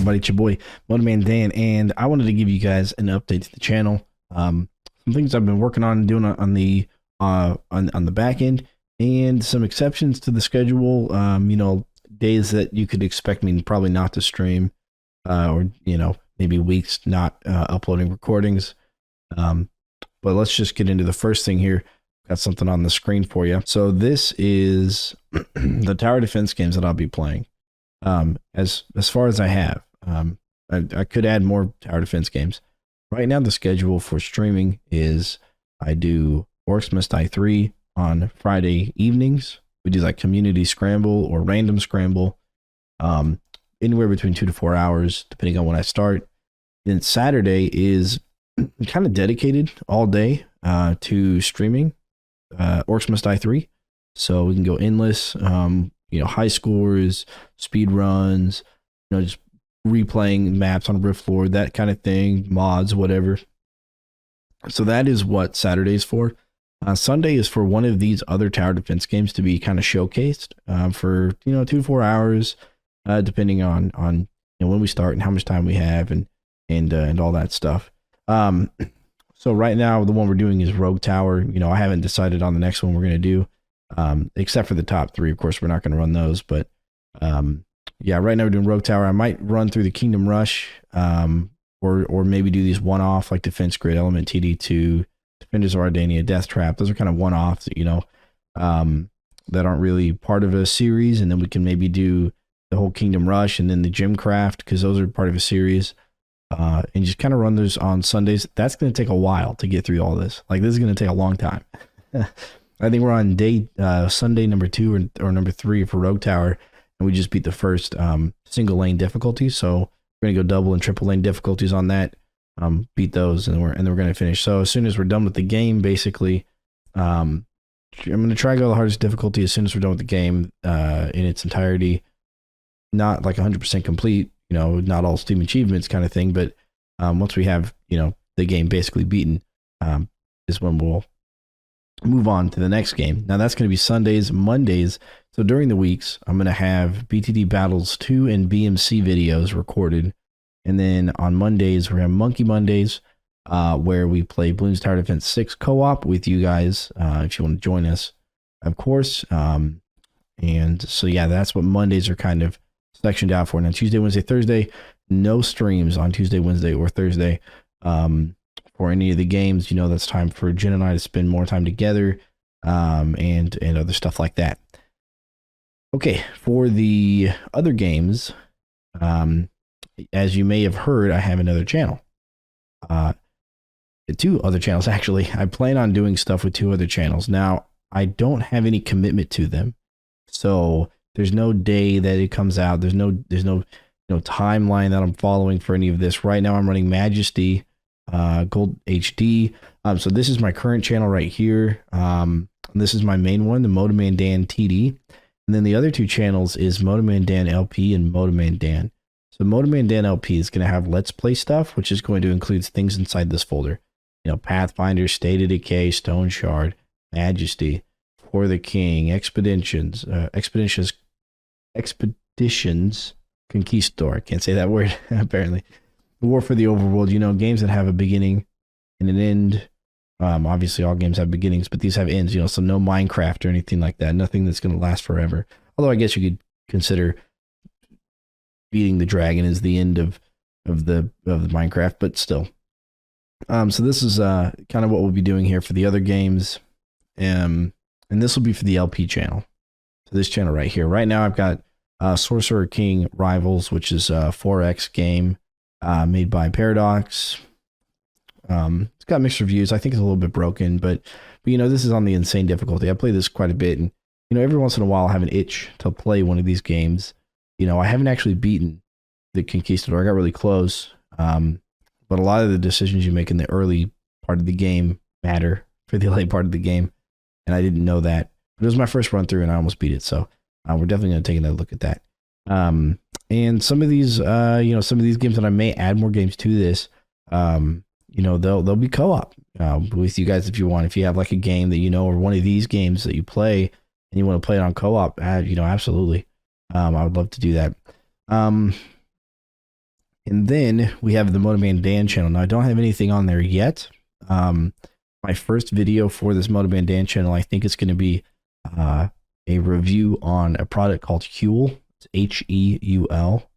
everybody? It's your boy, Motorman Dan, and I wanted to give you guys an update to the channel. Some things I've been working on doing on the back end, and some exceptions to the schedule. Days that you could expect me probably not to stream, or maybe weeks not uploading recordings. But let's just get into the first thing here. Got something on the screen for you. So this is the tower defense games that I'll be playing. As far as I have, I could add more tower defense games. Right now, the schedule for streaming is I do Orcs Must Die 3 on Friday evenings. We do like community scramble or random scramble, anywhere between 2 to 4 hours, depending on when I start. Then Saturday is kind of dedicated all day to streaming Orcs Must Die 3. So we can go endless, high scores, speed runs, just replaying maps on Riftlord, that kind of thing, mods, whatever. So that is what Saturday is for. Sunday is for one of these other tower defense games to be kind of showcased for 2 to 4 hours, depending on when we start and how much time we have and all that stuff. So right now the one we're doing is Rogue Tower. I haven't decided on the next one we're going to do, except for the top 3. Of course, we're not going to run those, but yeah, right now we're doing Rogue Tower. I might run through the Kingdom Rush, or maybe do these one-off like Defense Grid, Element TD2, Defenders of Ardania, Death Trap. Those are kind of one-offs that that aren't really part of a series, and then we can maybe do the whole Kingdom Rush and then the Gemcraft, because those are part of a series. And just kind of run those on Sundays. That's going to take a while to get through all this. Like, this is going to take a long time. I think we're on Sunday number 2 or number 3 for Rogue Tower, and we just beat the first single lane difficulty. So we're going to go double and triple lane difficulties on that. Beat those, and then we're going to finish. So as soon as we're done with the game, basically, I'm going to try to go the hardest difficulty as soon as we're done with the game in its entirety. Not like 100% complete. Not all Steam achievements kind of thing, but once we have, the game basically beaten, is when we'll move on to the next game. Now that's going to be Sundays, Mondays. So during the weeks, I'm going to have BTD Battles 2 and BMC videos recorded. And then on Mondays, we're going to have Monkey Mondays, where we play Bloons Tower Defense 6 co-op with you guys, if you want to join us, of course. And so, yeah, that's what Mondays are kind of sectioned out for. Now Tuesday, Wednesday, Thursday, no streams on Tuesday, Wednesday, or Thursday for any of the games. That's time for Jen and I to spend more time together, and other stuff like that. Okay, for the other games, as you may have heard, I have another channel. 2 other channels, actually. I plan on doing stuff with 2 other channels. Now, I don't have any commitment to them, so there's no day that it comes out. There's no timeline that I'm following for any of this. Right now, I'm running Majesty Gold HD. So this is my current channel right here. This is my main one, the Motorman Dan TD. And then the other 2 channels is Motorman Dan LP and Motorman Dan. So Motorman Dan LP is going to have Let's Play stuff, which is going to include things inside this folder. Pathfinder, State of Decay, Stone Shard, Majesty, For the King, Expeditions, Conquistador. I can't say that word, apparently. War for the Overworld, games that have a beginning and an end. Obviously, all games have beginnings, but these have ends, so no Minecraft or anything like that. Nothing that's going to last forever. Although I guess you could consider beating the dragon as the end of the Minecraft, but still. So this is kind of what we'll be doing here for the other games. And this will be for the LP channel. So this channel right here. Right now I've got Sorcerer King Rivals, which is a 4X game made by Paradox. It's got mixed reviews. I think it's a little bit broken, but this is on the insane difficulty. I play this quite a bit, and every once in a while I have an itch to play one of these games. I haven't actually beaten the Conquistador. I got really close, but a lot of the decisions you make in the early part of the game matter for the late part of the game, and I didn't know that. But it was my first run through, and I almost beat it. So we're definitely going to take another look at that. And some of these, some of these games that I may add more games to this, they'll be co-op with you guys if you want. If you have like a game that or one of these games that you play and you want to play it on co-op, absolutely. I would love to do that. And then we have the Motoman Dan channel. Now I don't have anything on there yet. My first video for this Motoman Dan channel, I think it's going to be a review on a product called Huel. It's Heul.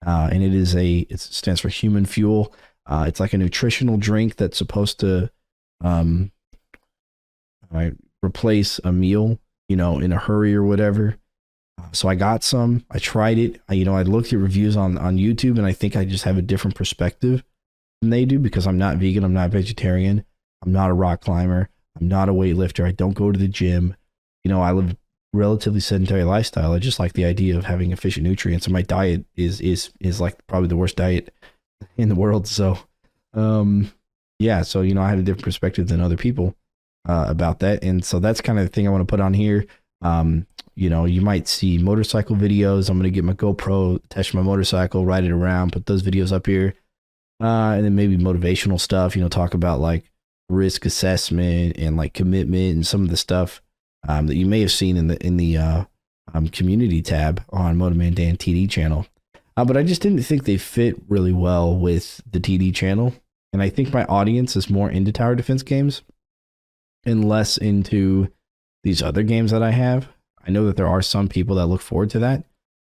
And it stands for human fuel. It's like a nutritional drink that's supposed to replace a meal, in a hurry or whatever. So I got some. I tried it. I looked at reviews on YouTube, and I think I just have a different perspective than they do because I'm not vegan. I'm not vegetarian. I'm not a rock climber. I'm not a weightlifter. I don't go to the gym. I live a relatively sedentary lifestyle. I just like the idea of having efficient nutrients, and my diet is like probably the worst diet in the world. So, yeah. So I have a different perspective than other people about that, and so that's kind of the thing I want to put on here. You might see motorcycle videos. I'm going to get my GoPro, test my motorcycle, ride it around, put those videos up here. And then maybe motivational stuff, talk about like risk assessment and like commitment and some of the stuff that you may have seen in the community tab on Motoman Dan TD channel. But I just didn't think they fit really well with the TD channel. And I think my audience is more into tower defense games and less into these other games that I have. I know that there are some people that look forward to that,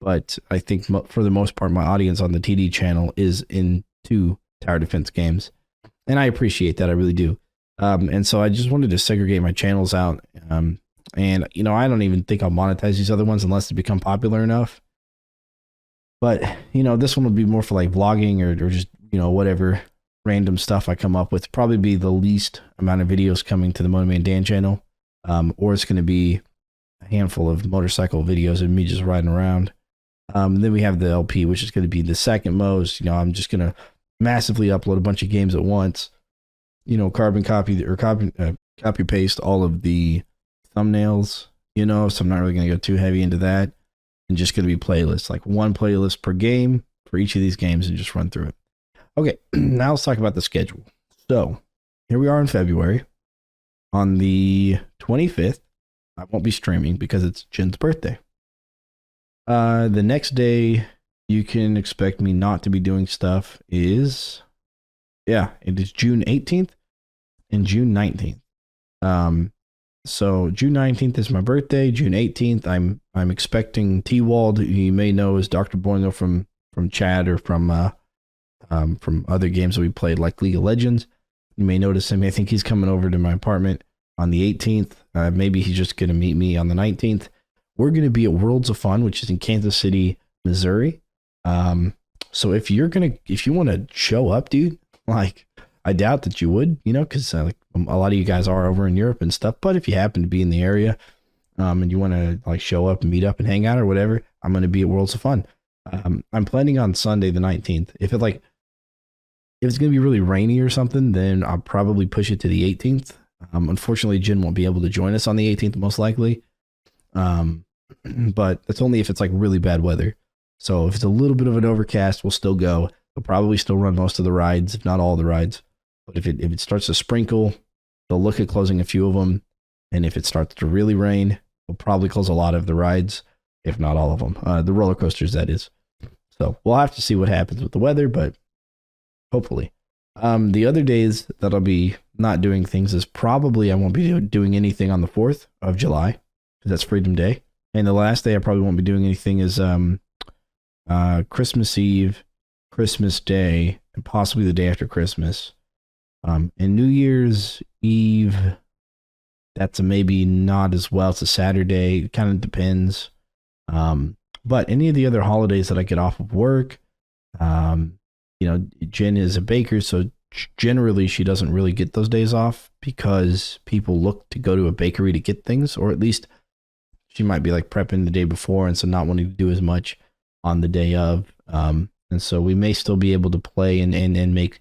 but I think for the most part, my audience on the TD channel is into tower defense games, and I appreciate that. I really do. And so I just wanted to segregate my channels out. And I don't even think I'll monetize these other ones unless they become popular enough. But this one will be more for like vlogging or just whatever random stuff I come up with. Probably be the least amount of videos coming to the Motoman Dan channel. Or it's going to be a handful of motorcycle videos of me just riding around. And then we have the LP, which is going to be the second most. I'm just going to massively upload a bunch of games at once. Carbon copy or copy paste all of the thumbnails. So I'm not really going to go too heavy into that. And just going to be playlists, like one playlist per game for each of these games, and just run through it. Okay, now let's talk about the schedule. So here we are in February. On the 25th, I won't be streaming because it's Jen's birthday. The next day you can expect me not to be doing stuff it is June 18th and June 19th. So June 19th is my birthday. June 18th, I'm expecting T-Wald, who you may know as Dr. Boingo from Chad or from other games that we played like League of Legends. You may notice him. I think he's coming over to my apartment on the 18th. Maybe he's just going to meet me on the 19th. We're going to be at Worlds of Fun, which is in Kansas City, Missouri. So if you want to show up, dude, like I doubt that you would, because like a lot of you guys are over in Europe and stuff. But if you happen to be in the area, and you want to like show up and meet up and hang out or whatever, I'm going to be at Worlds of Fun. I'm planning on Sunday the 19th. If it's going to be really rainy or something, then I'll probably push it to the 18th. Unfortunately, Jen won't be able to join us on the 18th, most likely. But that's only if it's like really bad weather. So if it's a little bit of an overcast, we'll still go. We'll probably still run most of the rides, if not all the rides. But if it starts to sprinkle, they'll look at closing a few of them. And if it starts to really rain, we'll probably close a lot of the rides, if not all of them. The roller coasters, that is. So we'll have to see what happens with the weather, but hopefully. The other days that I'll be not doing things is probably I won't be doing anything on the 4th of July, because that's Freedom Day. And the last day I probably won't be doing anything is Christmas Eve, Christmas Day, and possibly the day after Christmas. And New Year's Eve, that's maybe not as well. It's a Saturday. It kind of depends. But any of the other holidays that I get off of work, Jen is a baker, so generally she doesn't really get those days off because people look to go to a bakery to get things, or at least she might be like prepping the day before, and so not wanting to do as much on the day of. And so we may still be able to play and make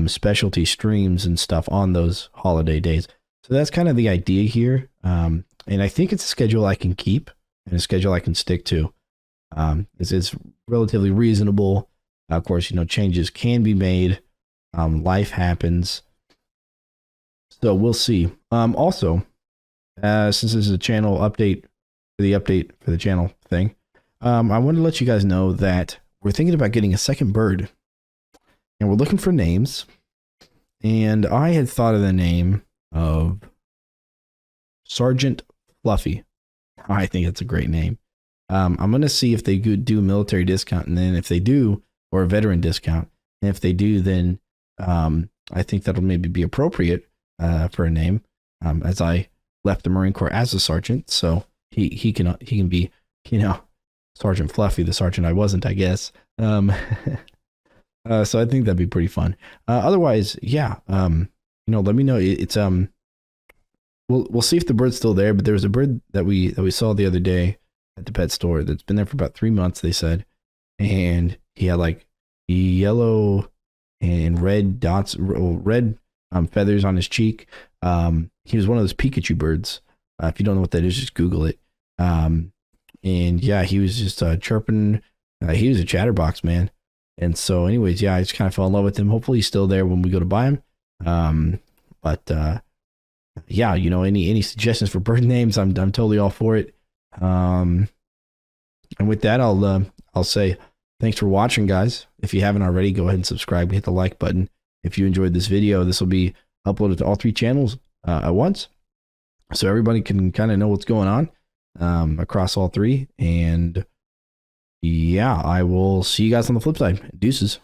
specialty streams and stuff on those holiday days. So that's kind of the idea here. And I think it's a schedule I can keep and a schedule I can stick to. It's relatively reasonable. Of course, changes can be made. Life happens. So we'll see. Also, since this is a channel update for the channel thing, I wanted to let you guys know that we're thinking about getting a second bird and we're looking for names. And I had thought of the name of Sergeant Fluffy. I think that's a great name. I'm going to see if they do a military discount, and then if they do, or a veteran discount, and if they do, then I think that'll maybe be appropriate for a name, as I left the Marine Corps as a sergeant, so he can be, you know, Sergeant Fluffy, the sergeant I wasn't, I guess. So I think that'd be pretty fun. Otherwise, yeah, you know, let me know. It's we'll see if the bird's still there. But there was a bird that we saw the other day at the pet store that's been there for about 3 months, they said, and he had like yellow and red dots, red feathers on his cheek. He was one of those Pikachu birds. If you don't know what that is, just Google it. And yeah, he was just chirping. He was a chatterbox, man. And so, anyways, yeah, I just kind of fell in love with him. Hopefully, he's still there when we go to buy him. But yeah, you know, any suggestions for bird names, I'm totally all for it. And with that, I'll say thanks for watching, guys. If you haven't already, go ahead and subscribe. Hit the like button. If you enjoyed this video, this will be uploaded to all 3 channels at once, so everybody can kind of know what's going on across all 3. And yeah, I will see you guys on the flip side. Deuces.